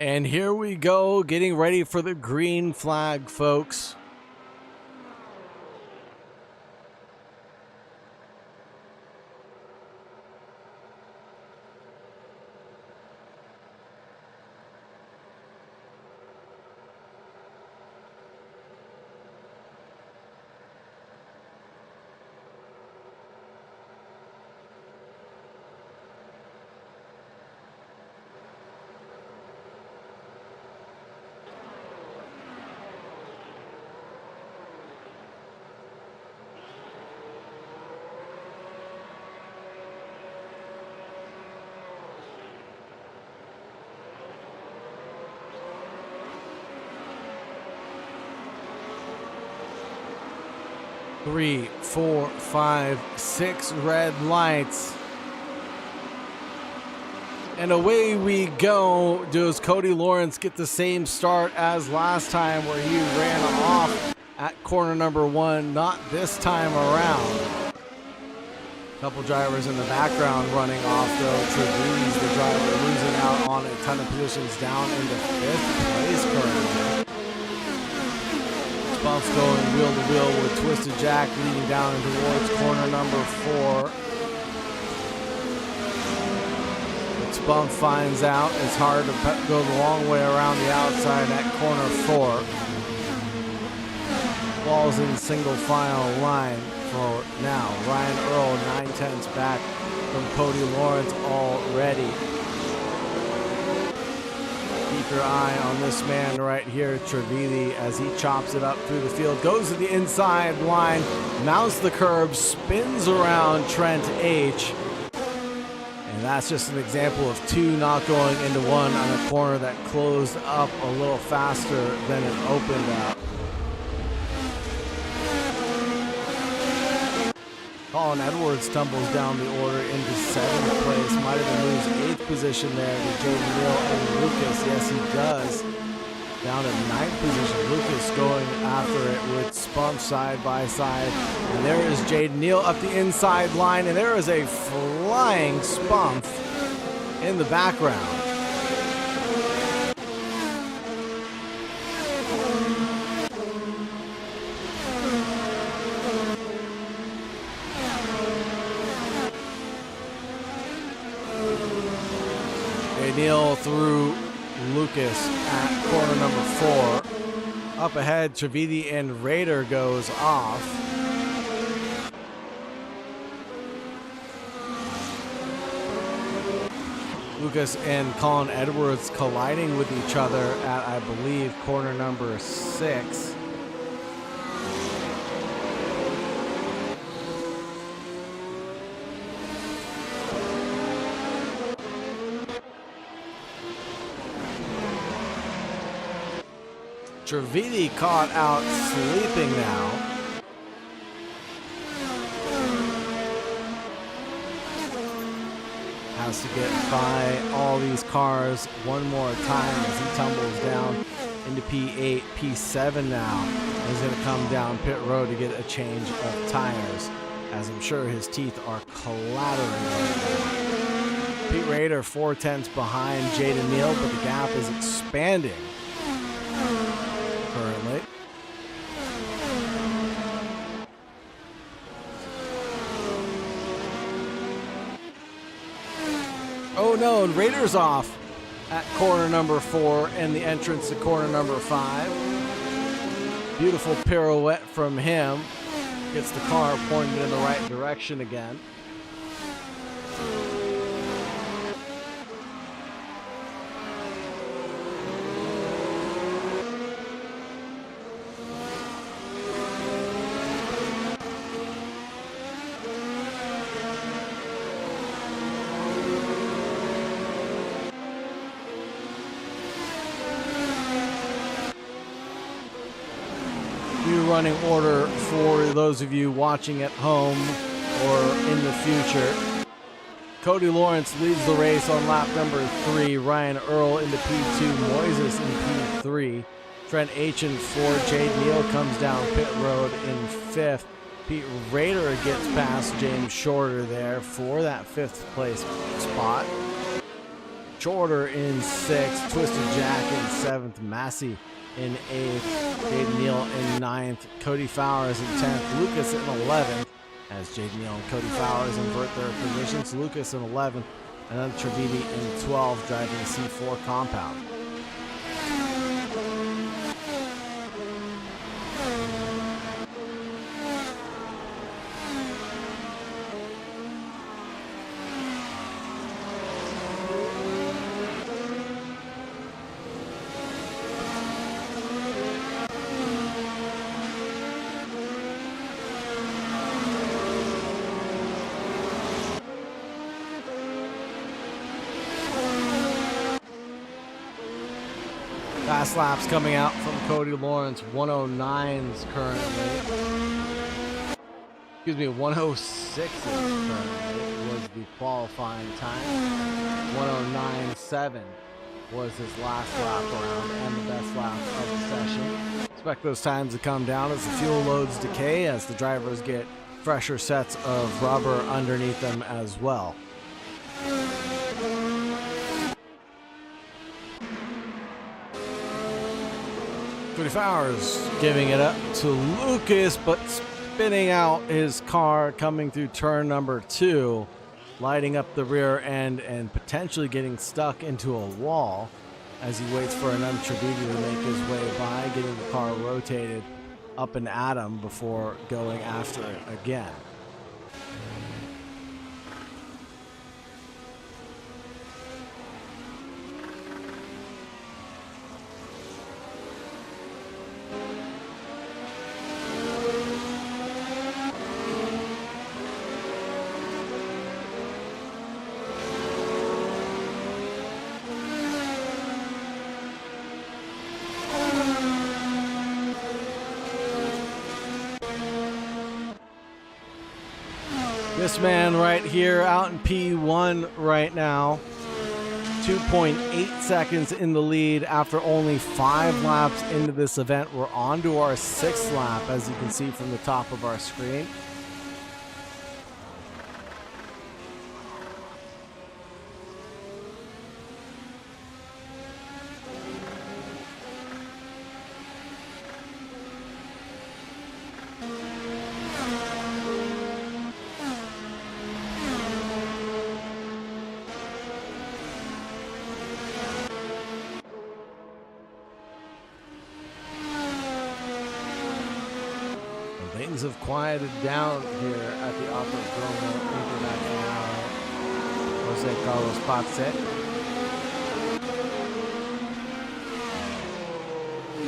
And here we go, getting ready for the green flag, folks. Three, four, five, six red lights. And away we go. Does Cody Lawrence get the same start as last time where he ran off at corner number one? Not this time around. Couple drivers in the background running off though. Trevise, the driver, losing out on a ton of positions down into fifth place currently. Bump's going wheel to wheel with Twisted Jack leading down towards corner number four. But Spump finds out it's hard to go the long way around the outside at corner four. Ball's in single file line for now. Ryan Earl 9/10 back from Cody Lawrence already. Keep your eye on this man right here, Trevise, as he chops it up through the field, goes to the inside line, mounts the curb, spins around Trent H. And that's just an example of two not going into one on a corner that closed up a little faster than it opened up. Colin Edwards tumbles down the order into 7th place. Might even lose 8th position there to Jaden Neal and Lucas. Yes, he does. Down at 9th position. Lucas going after it with Spump side by side. And there is Jaden Neal up the inside line. And there is a flying Spump in the background. Neal through Lucas at corner number four. Up ahead, Trevise and Raider goes off. Lucas and Colin Edwards colliding with each other at, I believe, corner number 6. Trevise caught out sleeping now. Has to get by all these cars one more time as he tumbles down into P8, P7 now. He's going to come down pit road to get a change of tires, as I'm sure his teeth are clattering right now. Pete Raider 4/10 behind Jaden Neal, but the gap is expanding currently. Oh no, and Raiders off at corner number 4 and the entrance to corner number 5. Beautiful pirouette from him. Gets the car pointed in the right direction again. New running order for those of you watching at home or in the future. Cody Lawrence leads the race on lap number 3. Ryan Earl into P2. Moises in P3. Trent H in 4. Jade Neal comes down pit road in 5th. Pete Raider gets past James Shorter there for that 5th place spot. Shorter in 6th, Twisted Jack in 7th, Massey in 8th, Jaden Neal in 9th, Cody Fowers in 10th, Lucas in 11th, as Jaden Neal and Cody Fowers invert their positions. Lucas in 11th, and then Trevidi in 12th, driving the C4 compound. Fast laps coming out from Cody Lawrence, 109s currently. Excuse me, 106 currently was the qualifying time. 109.7 was his last lap around and the best lap of the session. Expect those times to come down as the fuel loads decay, as the drivers get fresher sets of rubber underneath them as well. Cody Fowers giving it up to Lucas, but spinning out his car coming through turn number 2, lighting up the rear end and potentially getting stuck into a wall as he waits for an Trevidi to make his way by, getting the car rotated up and at him before going after it again. This man right here out in P1 right now, 2.8 seconds in the lead after only 5 laps into this event. We're on to our 6th lap, as you can see from the top of our screen. Things have quieted down here at the Autodromo Internacional Jose Carlos Pace.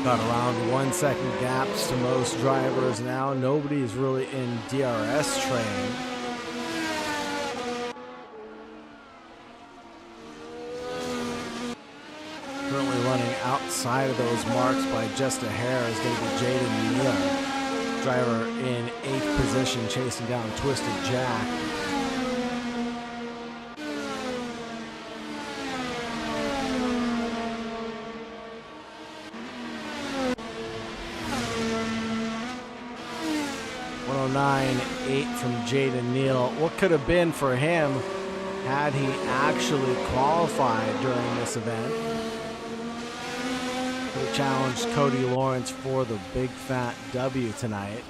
Got around 1 second gaps to most drivers now. Nobody is really in DRS train. Currently running outside of those marks by just a hair is going to be Jaden Neal. Driver in 8th position, chasing down Twisted Jack. .109.8 from Jaden Neal. What could have been for him had he actually qualified during this event? Could have challenged Cody Lawrence for the big fat W tonight.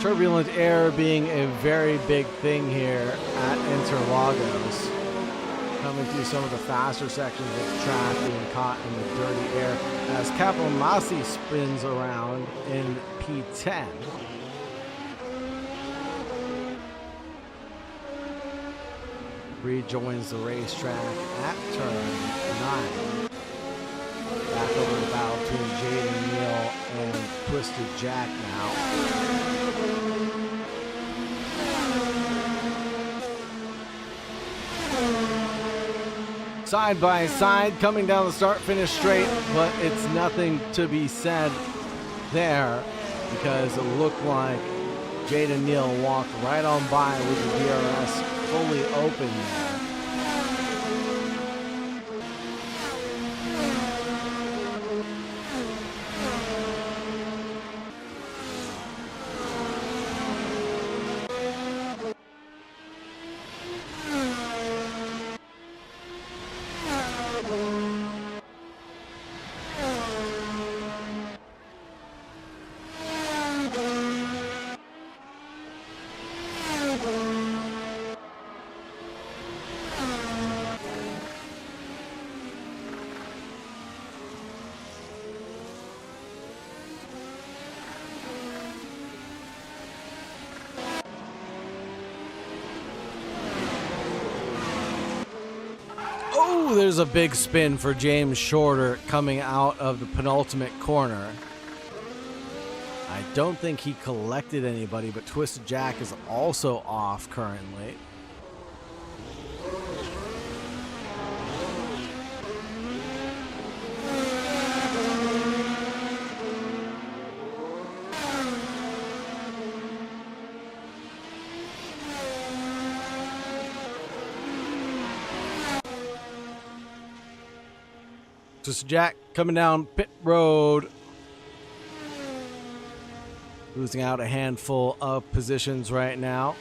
Turbulent air being a very big thing here at Interlagos. Coming through some of the faster sections of track, being caught in the dirty air as Capomasi spins around in P10. Rejoins the racetrack at turn 9. Back over the battle between Jaden Neal and Twisted Jack now. Side by side, coming down the start-finish straight, but it's nothing to be said there because it looked like Jaden Neal walked right on by with the DRS fully open there. Oh, there's a big spin for James Shorter coming out of the penultimate corner. I don't think he collected anybody, but Twisted Jack is also off currently. Twisted Jack coming down pit road. Losing out a handful of positions right now.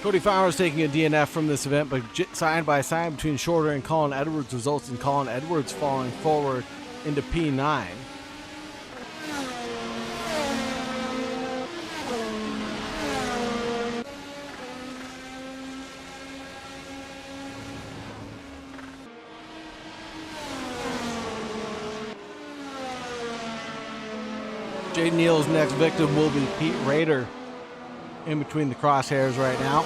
Cody Fowers taking a DNF from this event, but side by side between Shorter and Colin Edwards results in Colin Edwards falling forward into P9. Jay Neal's next victim will be Pete Rader, in between the crosshairs right now.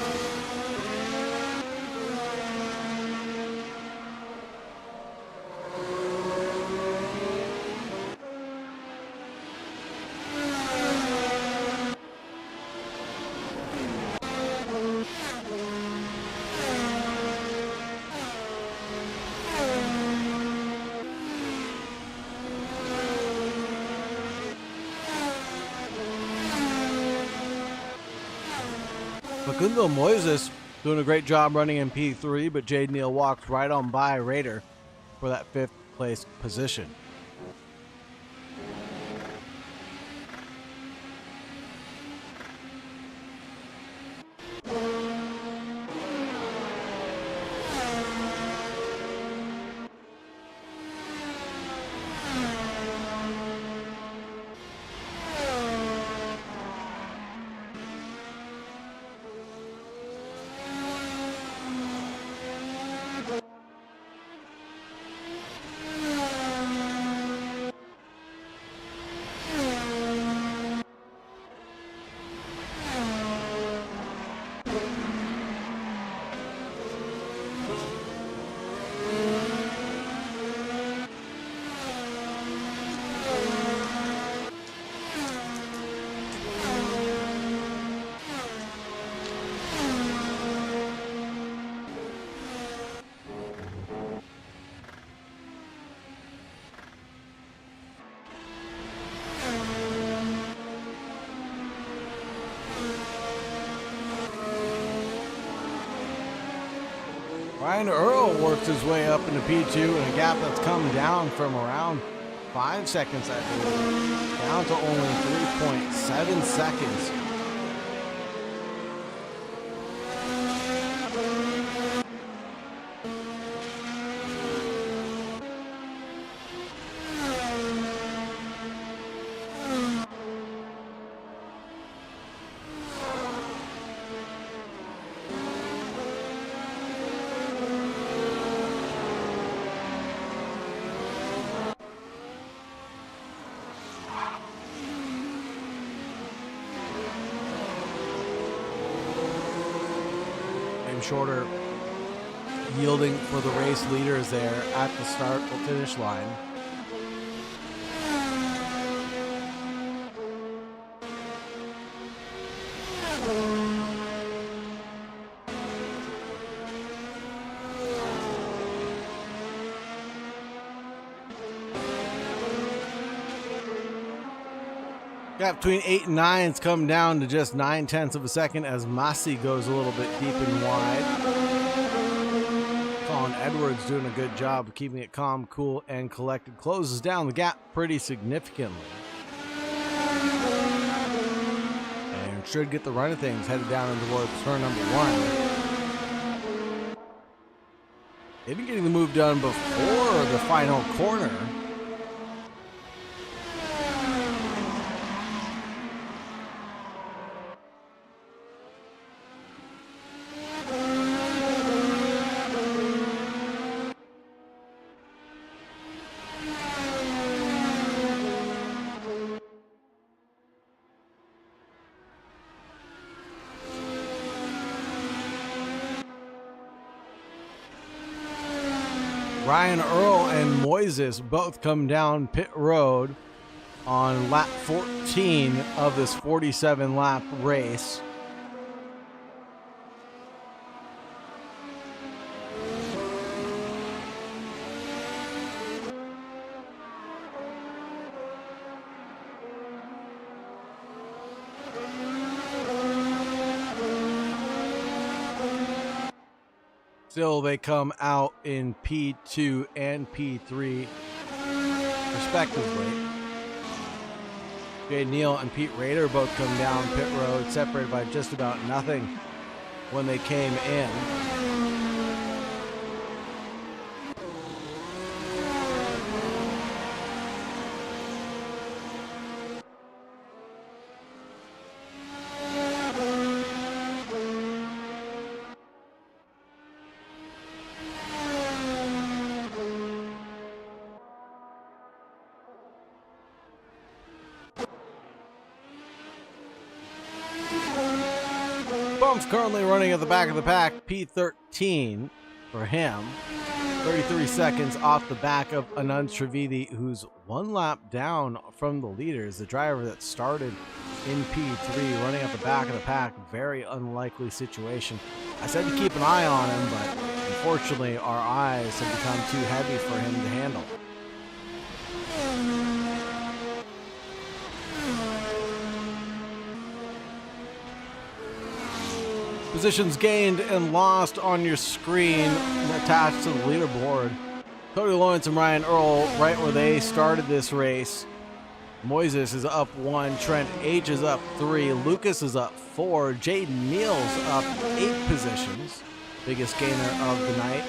Facundo Moises doing a great job running in P3, but Jade Neal walks right on by Rader for that 5th place position. Ryan Earl works his way up into P2 in a gap that's come down from around 5 seconds, I believe, down to only 3.7 seconds. Shorter yielding for the race leaders there at the start or finish line. Gap between 8 and 9's come down to just 9/10 of a second as Massey goes a little bit deep and wide. Colin Edwards doing a good job of keeping it calm, cool, and collected. Closes down the gap pretty significantly. And should get the run of things headed down into towards turn number 1. They've been getting the move done before the final corner. Ryan Earl and Moises both come down pit road on lap 14 of this 47-lap race. Still, they come out in P2 and P3, respectively. Jay Neal and Pete Rader both come down pit road, separated by just about nothing when they came in. Bump's currently running at the back of the pack, P13 for him. 33 seconds off the back of Anand Trivedi, who's one lap down from the leaders. The driver that started in P3 running at the back of the pack. Very unlikely situation. I said to keep an eye on him, but unfortunately our eyes have become too heavy for him to handle. Positions gained and lost on your screen attached to the leaderboard. Cody Lawrence and Ryan Earl right where they started this race. Moises is up 1, Trent H is up 3, Lucas is up 4, Jaden Neal's up 8 positions. Biggest gainer of the night.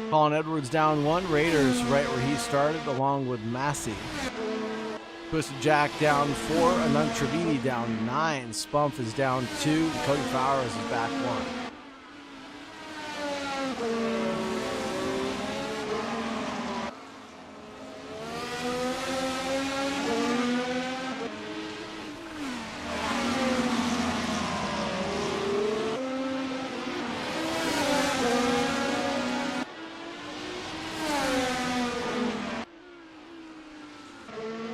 Colin Edwards down 1, Raiders right where he started along with Massey. Twisted Jack down 4, Anand Trivedi down 9, Spump is down 2, Cody Flowers is back 1.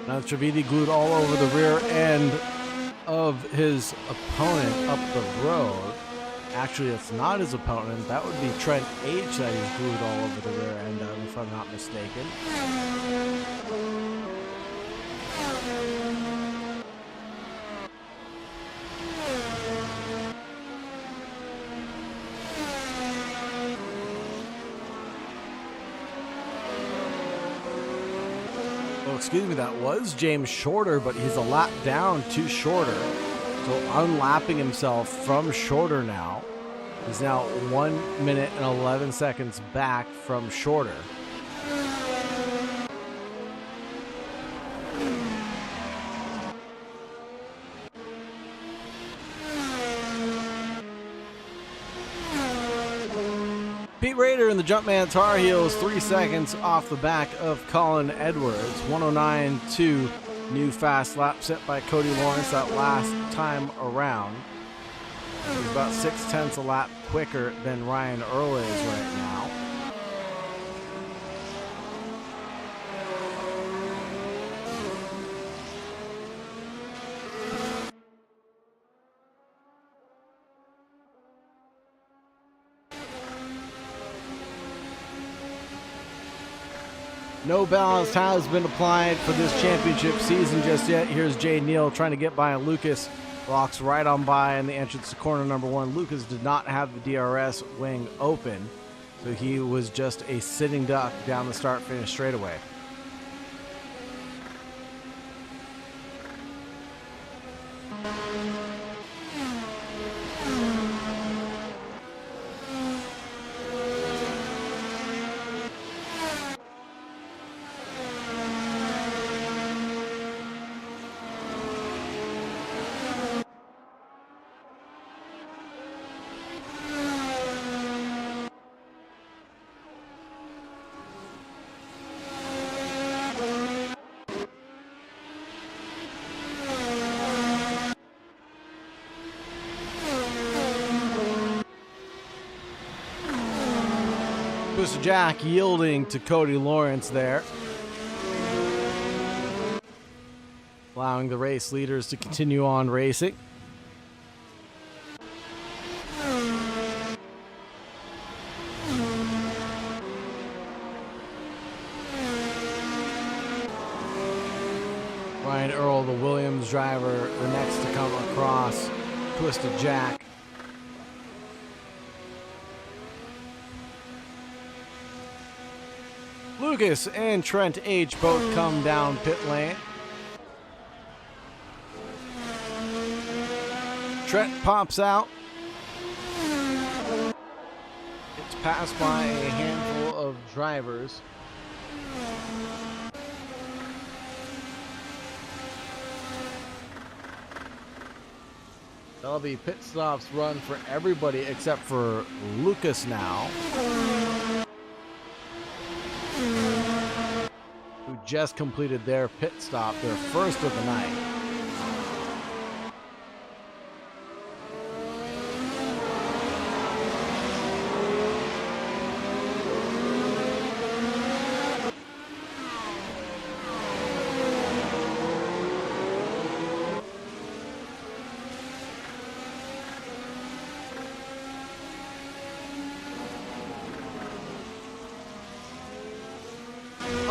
Now Trivedi glued all over the rear end of his opponent up the road. Actually, it's not his opponent. That would be Trent H that he's glued all over the rear end of, if I'm not mistaken. Well, excuse me, that was James Shorter, but he's a lap down to Shorter. So unlapping himself from Shorter now. He's now 1 minute and 11 seconds back from Shorter. Pete Rader in the Jumpman Tar Heels, 3 seconds off the back of Colin Edwards. 109.2, new fast lap set by Cody Lawrence that last time around. He's about 0.6 a lap quicker than Ryan Earl is right now. No ballast has been applied for this championship season just yet. Here's Jay Neal trying to get by Lucas. Walks right on by in the entrance to corner number 1. Lucas did not have the DRS wing open, so he was just a sitting duck down the start-finish straightaway. Mr. Jack yielding to Cody Lawrence there, allowing the race leaders to continue on racing. Ryan Earl, the Williams driver, the next to come across Twisted Jack. Lucas and Trent H. both come down pit lane. Trent pops out. It's passed by a handful of drivers. That'll be pit stops run for everybody except for Lucas now, who just completed their pit stop, their first of the night.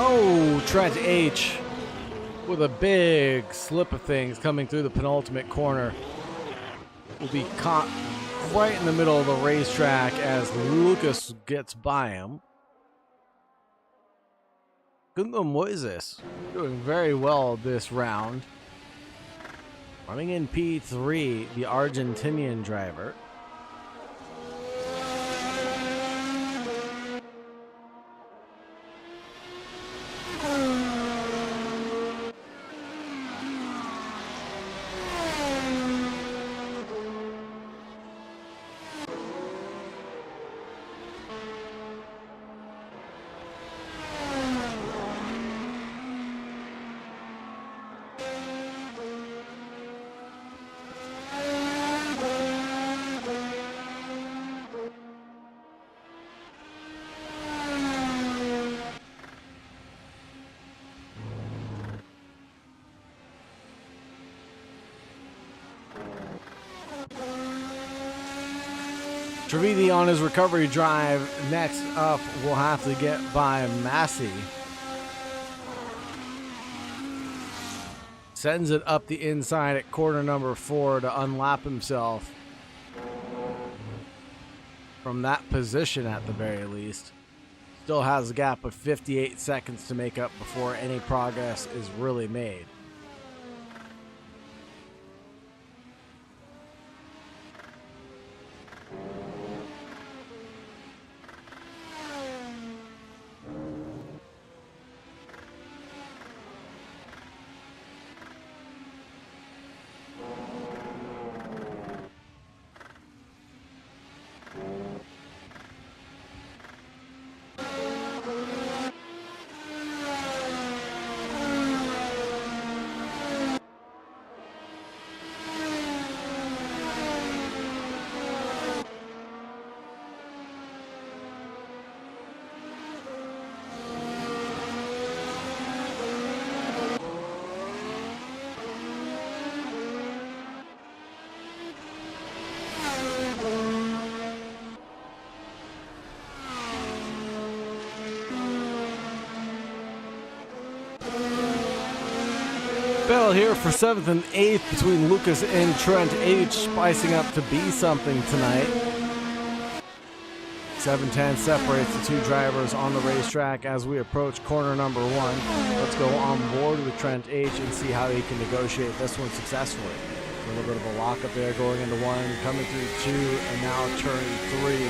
Oh, Trent H. with a big slip of things coming through the penultimate corner. Will be caught right in the middle of the racetrack as Lucas gets by him. Gunther Moises doing very well this round. Running in P3, the Argentinian driver. Trevidi on his recovery drive. Next up, we'll have to get by Massey. Sends it up the inside at corner number 4 to unlap himself from that position at the very least. Still has a gap of 58 seconds to make up before any progress is really made. Battle here for 7th and 8th between Lucas and Trent H, spicing up to be something tonight. 7:10 separates the two drivers on the racetrack as we approach corner number 1. Let's go on board with Trent H and see how he can negotiate this one successfully. A little bit of a lockup there going into 1, coming through 2, and now turn 3.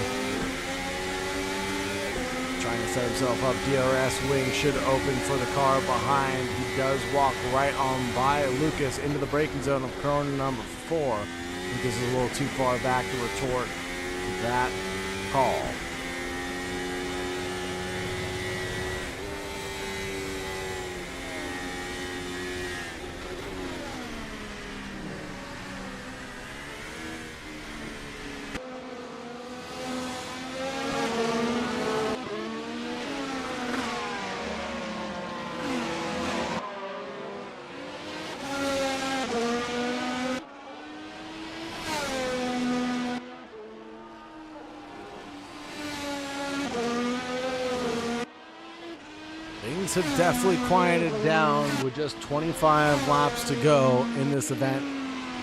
Trying to set himself up. DRS wing should open for the car behind. He does walk right on by Lucas into the braking zone of corner number 4. Lucas is a little too far back to retort that call. Things have definitely quieted down with just 25 laps to go in this event.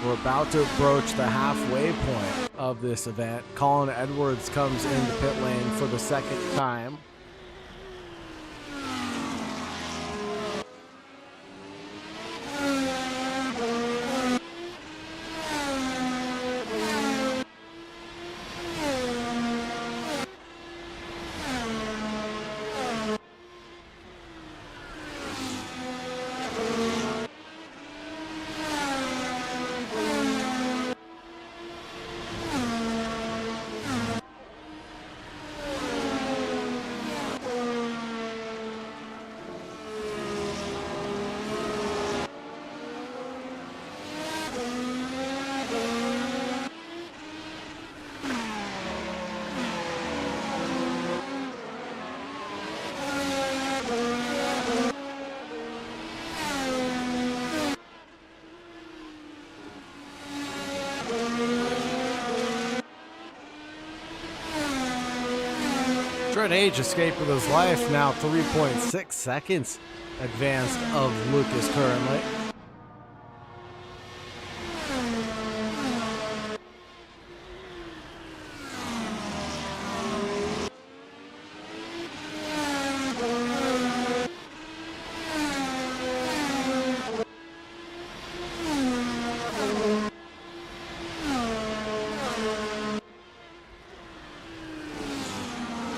We're about to approach the halfway point of this event. Colin Edwards comes into pit lane for the second time. Trent H escaped with his life, now 3.6 seconds advanced of Lucas currently.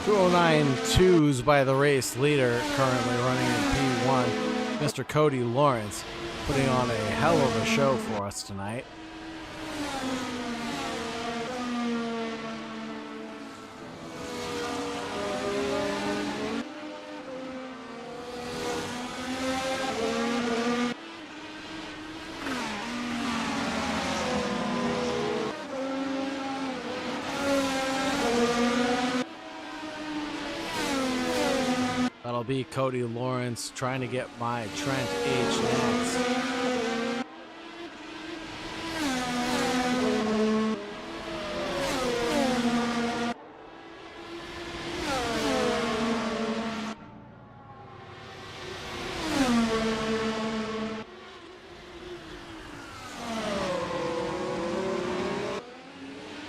.209.2s by the race leader, currently running in P1, Mr. Cody Lawrence, putting on a hell of a show for us tonight. That'll be Cody Lawrence trying to get my Trent H next.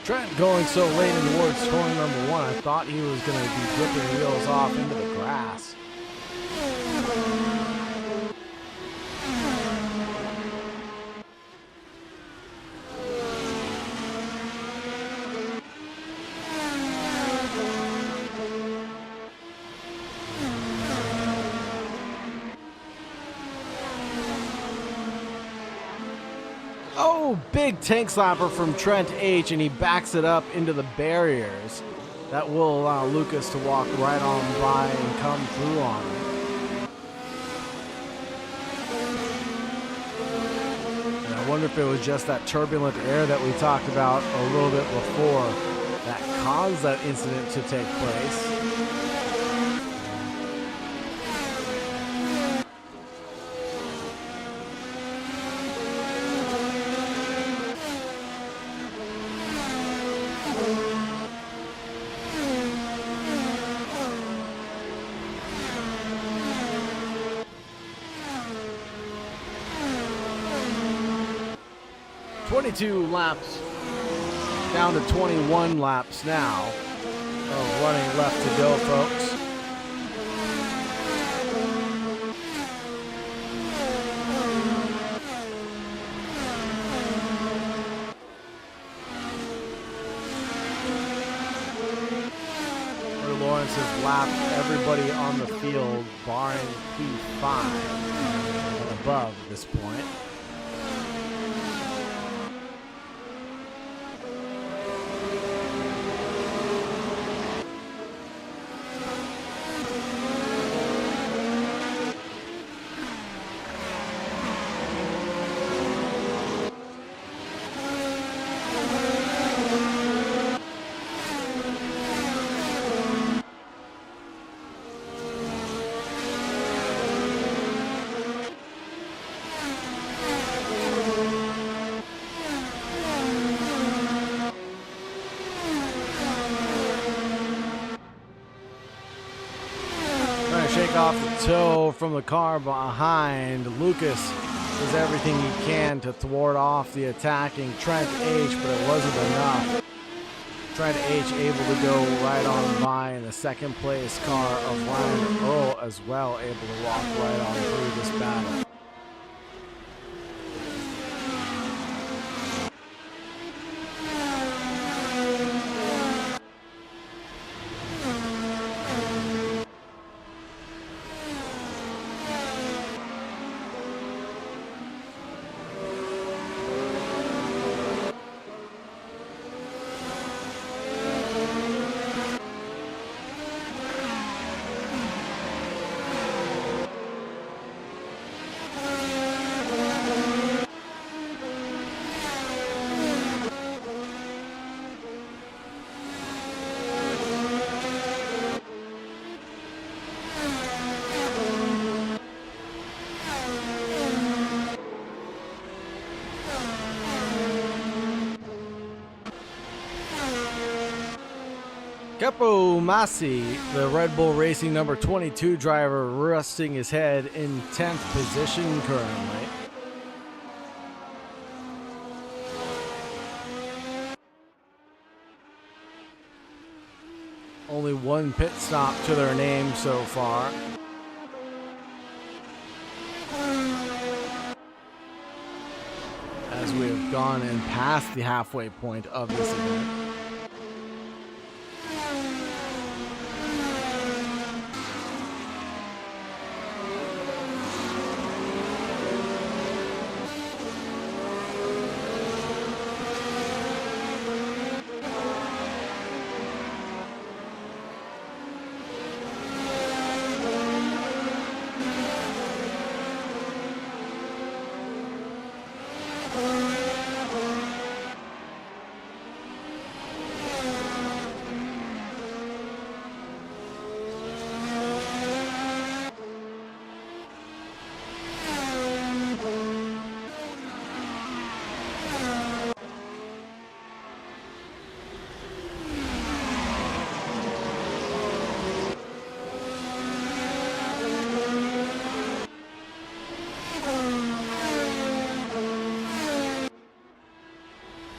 Trent going so late in towards corner number 1, I thought he was going to be flipping wheels off into the grass. Oh, big tank slapper from Trent H, and he backs it up into the barriers. That will allow Lucas to walk right on by and come through on him. And I wonder if it was just that turbulent air that we talked about a little bit before that caused that incident to take place. Laps down to 21 laps now of running left to go, folks. Lawrence has lapped everybody on the field barring P5 and above at this point. Shake off the toe from the car behind. Lucas does everything he can to thwart off the attacking Trent H, but it wasn't enough. Trent H able to go right on by, and the second place car of Ryan Earl as well able to walk right on through this battle. Capo Massi, the Red Bull Racing number 22 driver, resting his head in 10th position currently. Only one pit stop to their name so far. As we have gone and passed the halfway point of this event.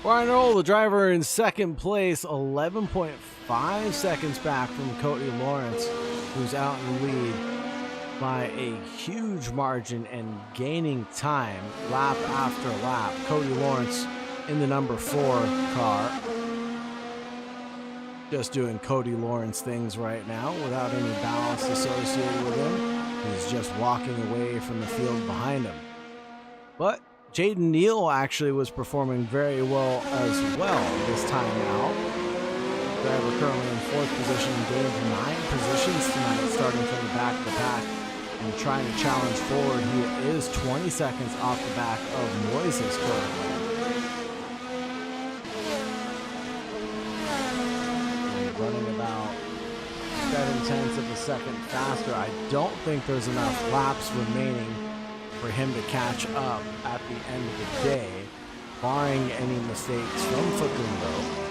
Ryan Earl, the driver in second place, 11.5 seconds back from Cody Lawrence, who's out in the lead by a huge margin and gaining time lap after lap. Cody Lawrence in the number 4 car, just doing Cody Lawrence things right now without any ballast associated with him. He's just walking away from the field behind him. But Jaden Neal actually was performing very well as well this time out. Driver currently in 4th position, gained 9 positions tonight, starting from the back of the pack and trying to challenge forward. He is 20 seconds off the back of Moises currently. And running about 7/10 of a second faster. I don't think there's enough laps remaining for him to catch up at the end of the day, barring any mistakes from Facundo.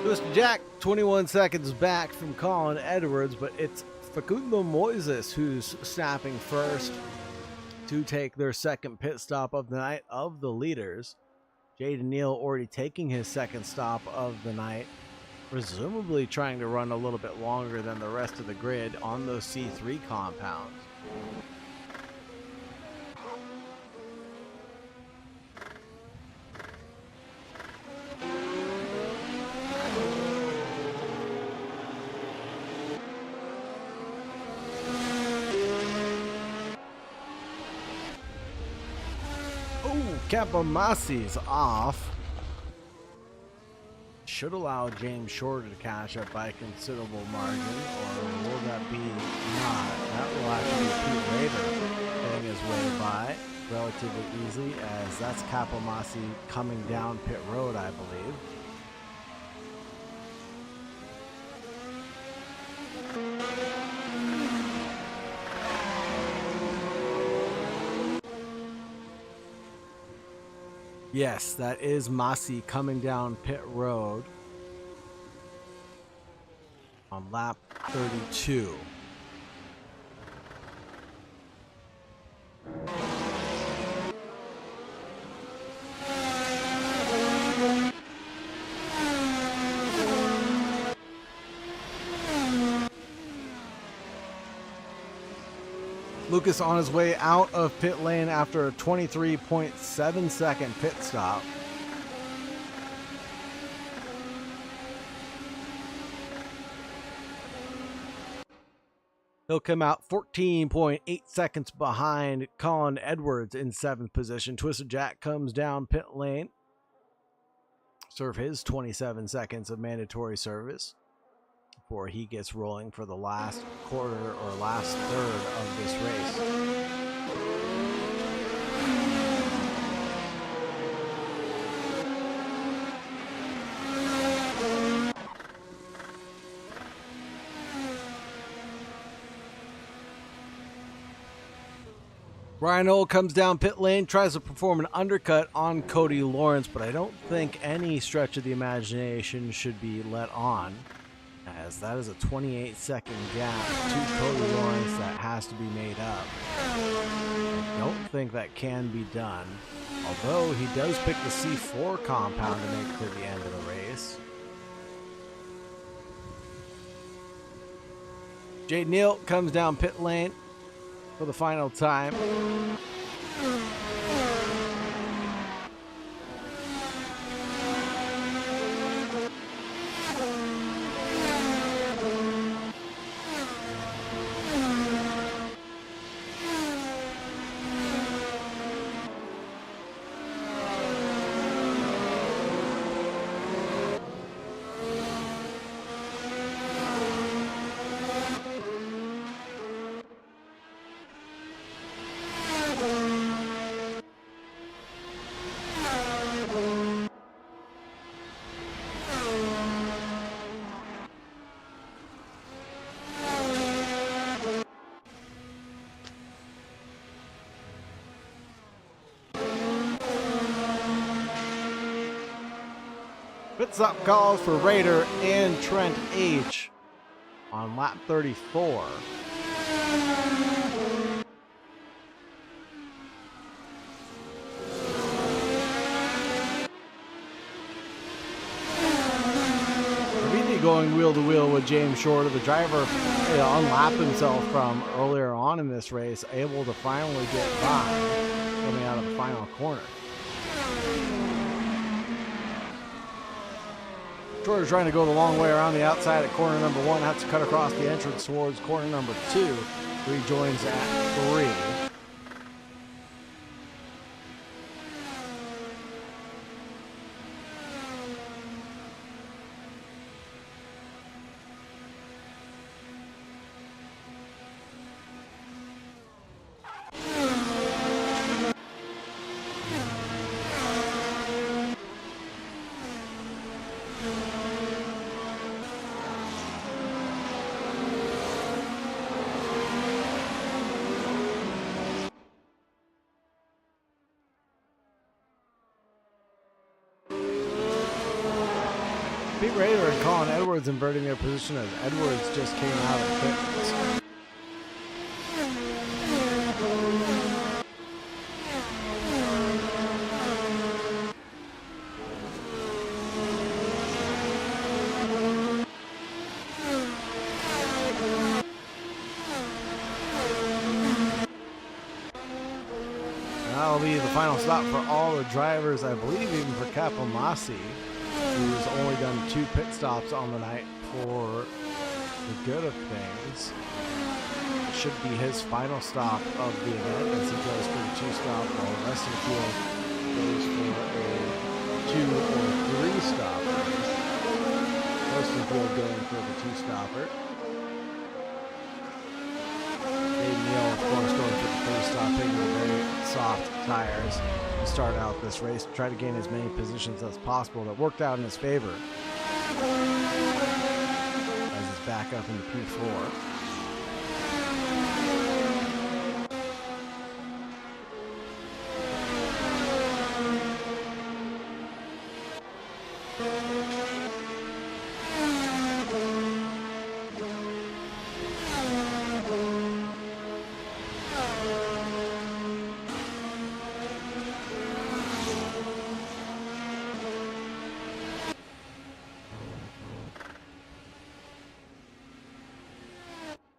Mr. Jack, 21 seconds back from Colin Edwards, but it's Facundo Moises who's snapping first to take their second pit stop of the night of the leaders. Jaden Neal already taking his second stop of the night, presumably trying to run a little bit longer than the rest of the grid on those C3 compounds. Capomasi's off. Should allow James Shorter to catch up by a considerable margin, or will that be not? That will actually be Pete Rader getting his way by relatively easily, as that's Capomasi coming down pit road, I believe. Yes, that is Masi coming down pit road on lap 32. Lucas on his way out of pit lane after a 23.7 second pit stop. He'll come out 14.8 seconds behind Colin Edwards in 7th position. Twisted Jack comes down pit lane, serve his 27 seconds of mandatory service before he gets rolling for the last quarter or last third of this race. Ryan Old comes down pit lane, tries to perform an undercut on Cody Lawrence, but I don't think any stretch of the imagination should be let on, as that is a 28-second gap to Cody Lawrence that has to be made up. I don't think that can be done, although he does pick the C4 compound to make it to the end of the race. Jay Neal comes down pit lane for the final time. Pit stop calls for Raider and Trent H on lap 34. Going wheel to wheel with James Shorter, the driver unlapped himself from earlier on in this race, able to finally get by coming out of the final corner. Shorter trying to go the long way around the outside at corner number 1, has to cut across the entrance towards corner number 2. Rejoins at 3. Pete Raider and Colin Edwards inverting their position as Edwards just came out of pits. That'll be the final stop for all the drivers, I believe even for Capomasi, who's only done 2 pit stops on the night for the good of things. It should be his final stop of the event as he goes for the 2-stop, while the rest of the field goes for a 2 or 3-stop race. Most of the field going for the 2-stopper. Neal, of course, going for the 3-stop, taking the very soft tires to start out this race, try to gain as many positions as possible. That worked out in his favor as he's back up into P4.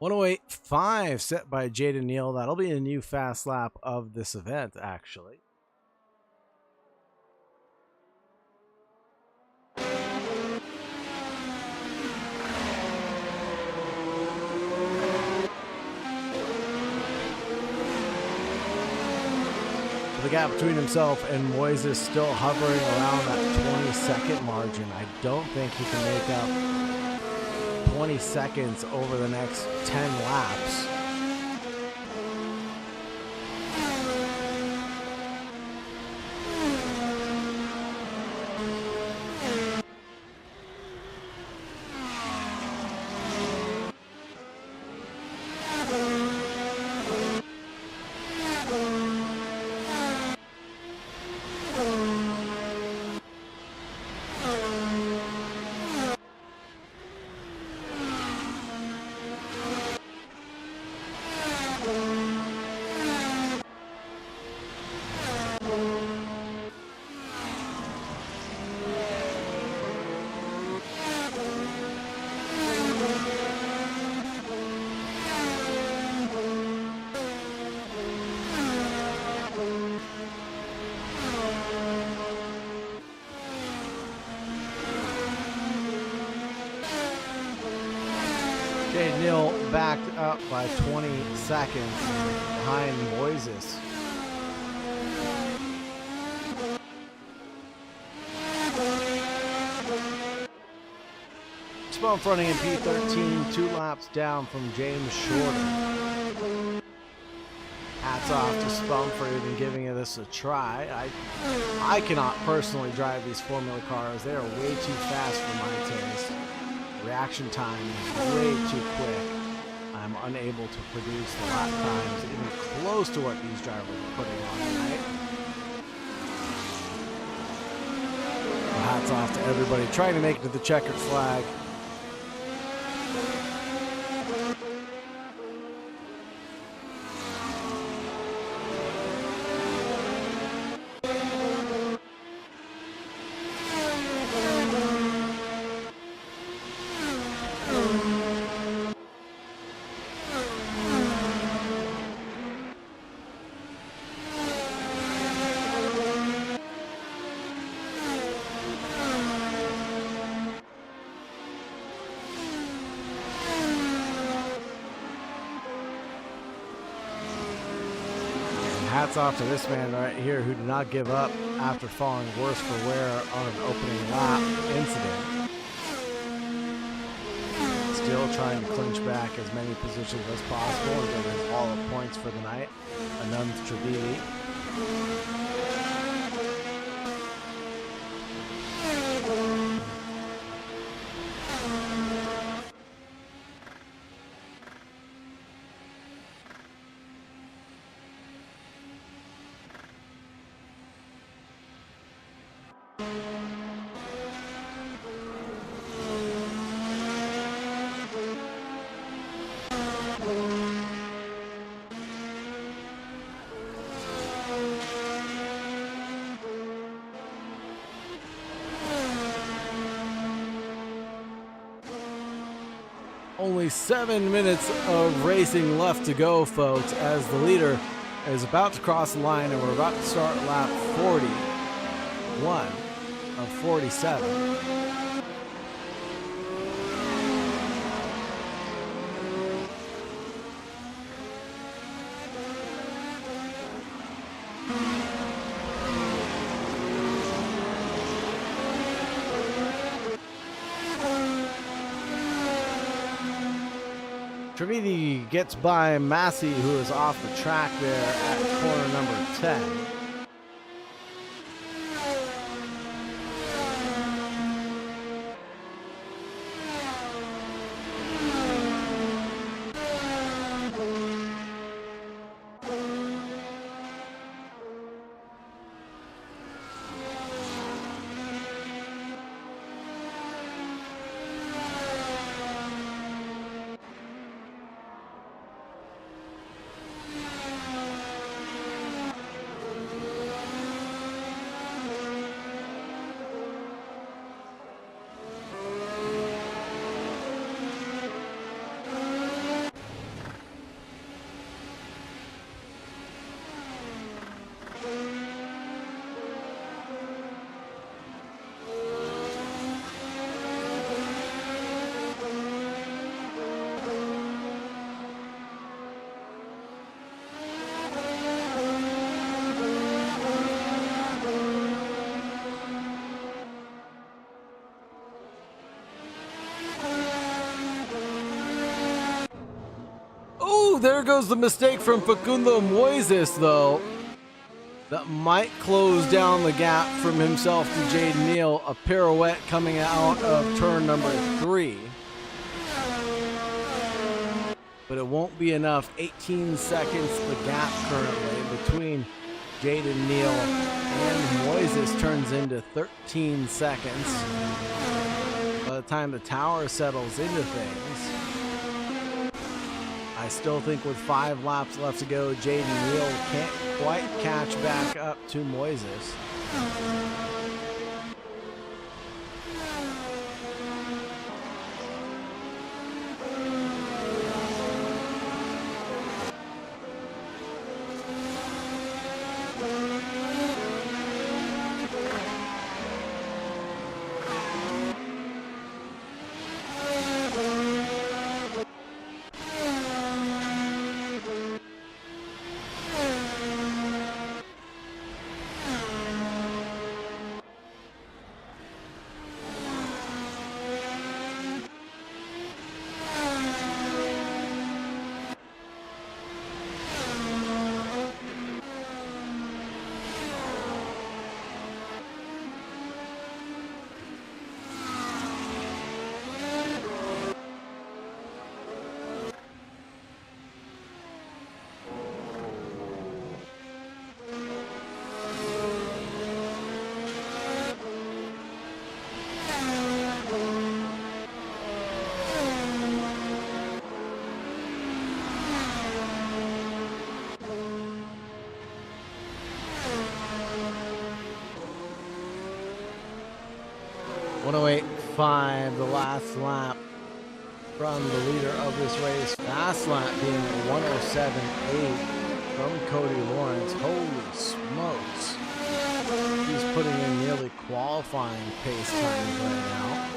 .108.5 set by Jaden Neal. That'll be a new fast lap of this event, actually. The gap between himself and Moises still hovering around that 20-second margin. I don't think he can make up 20 seconds over the next 10 laps. Jade Neal backed up by 20 seconds behind Moises. Bump running in P13, 2 laps down from James Shorter. Hats off to Spum for even giving this a try. I cannot personally drive these Formula cars. They are way too fast for my taste. Reaction time is way too quick. I'm unable to produce the lap times even close to what these drivers are putting on tonight. Hats off to everybody trying to make it to the checkered flag. Hats off to this man right here who did not give up after falling worse for wear on an opening lap incident. Still trying to clinch back as many positions as possible and get his haul of points for the night. Anand Trivedi. Only 7 minutes of racing left to go, folks, as the leader is about to cross the line and we're about to start lap 41 of 47. Trivedi gets by Massey, who is off the track there at corner number 10. There goes the mistake from Facundo Moises, though. That might close down the gap from himself to Jade Neal. A pirouette coming out of turn number 3. But it won't be enough. 18 seconds the gap currently between Jade and Neal and Moises turns into 13 seconds. By the time the tower settles into things, I still think with 5 laps left to go, Jade and Neal can't quite catch back up to Moises. 108.5, the last lap from the leader of this race. Fast lap being 107.8 from Cody Lawrence. Holy smokes. He's putting in nearly qualifying pace times right now.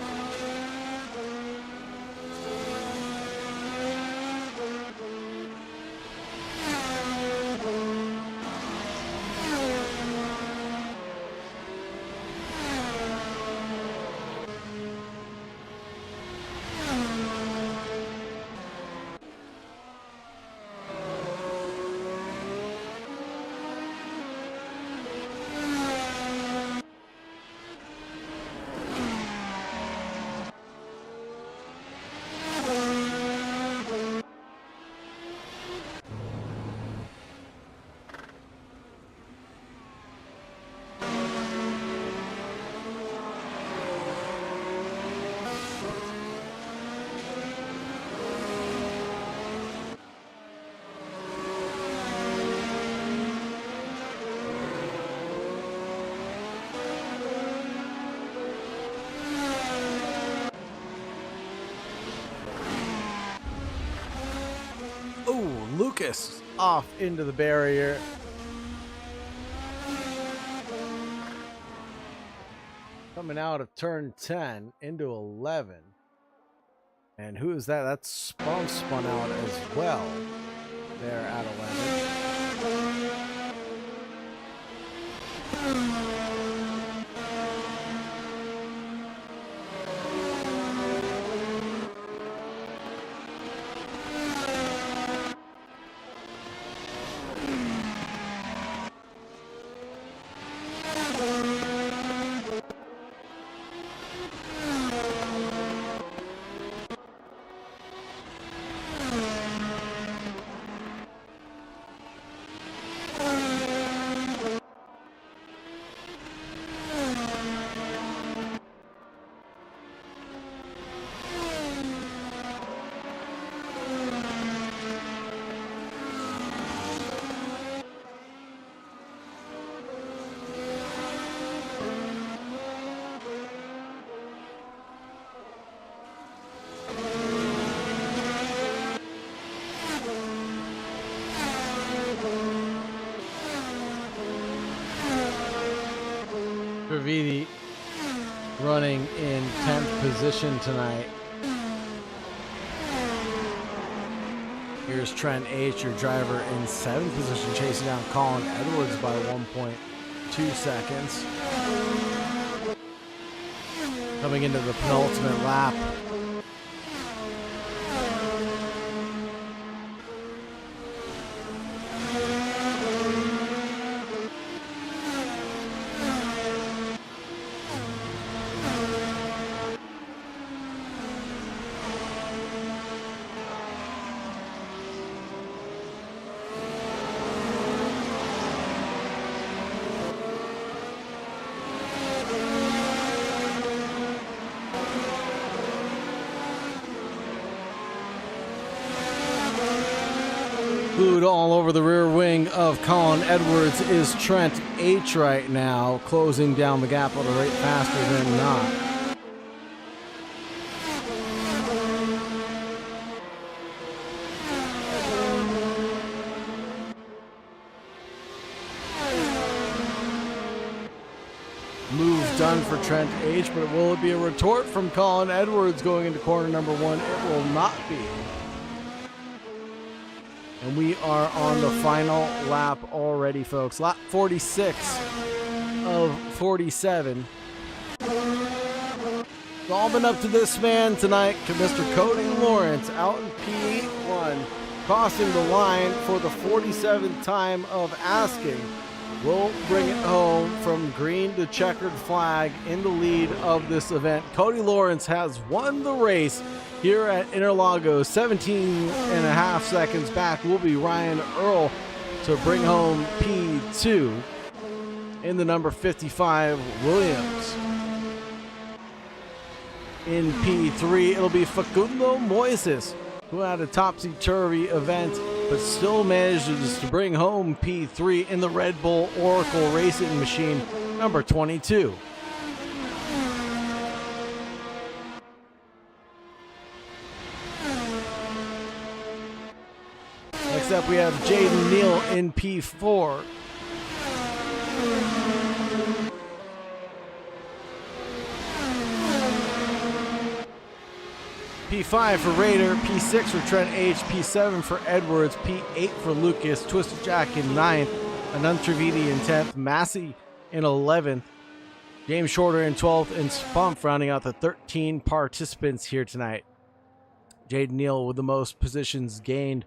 Lucas off into the barrier. Coming out of turn 10 into 11. And who is that? That's spun out as well there at 11. Vidi running in 10th position tonight. Here's Trent H., your driver, in 7th position, chasing down Colin Edwards by 1.2 seconds. Coming into the penultimate lap. Food all over the rear wing of Colin Edwards is Trent H. right now, closing down the gap at a rate faster than not. Move done for Trent H., but will it be a retort from Colin Edwards going into corner number 1? It will not be. And we are on the final lap already, folks. Lap 46 of 47. It's all been up to this man tonight, Mr. Cody Lawrence, out in P1, crossing the line for the 47th time of asking. Will bring it home from green to checkered flag in the lead of this event. Cody Lawrence has won the race here at Interlagos. 17.5 seconds back will be Ryan Earl to bring home P2 in the number 55 Williams. In P3, it'll be Facundo Moises, who had a topsy-turvy event but still manages to bring home P3 in the Red Bull Oracle Racing Machine number 22. Next up, we have Jaden Neal in P4. P5 for Raider, P6 for Trent H, P7 for Edwards, P8 for Lucas, Twisted Jack in 9th, Anand Trivedi in 10th, Massey in 11th, James Shorter in 12th, and Spump rounding out the 13 participants here tonight. Jaden Neal with the most positions gained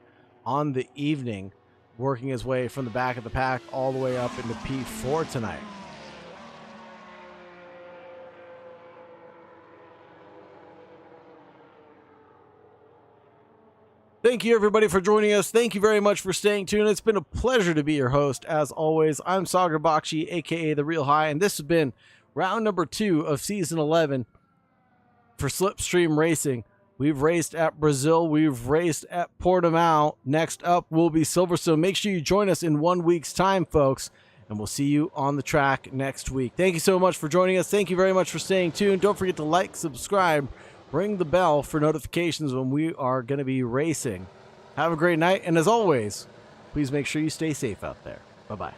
on the evening, working his way from the back of the pack all the way up into P4 tonight. Thank you, everybody, for joining us. Thank you very much for staying tuned. It's been a pleasure to be your host. As always, I'm Sagar Bakshi, a.k.a. The Real High, and this has been round number 2 of Season 11 for Slipstream Racing. We've raced at Brazil. We've raced at Portimao. Next up will be Silverstone. Make sure you join us in 1 week's time, folks, and we'll see you on the track next week. Thank you so much for joining us. Thank you very much for staying tuned. Don't forget to like, subscribe, ring the bell for notifications when we are going to be racing. Have a great night, and as always, please make sure you stay safe out there. Bye-bye.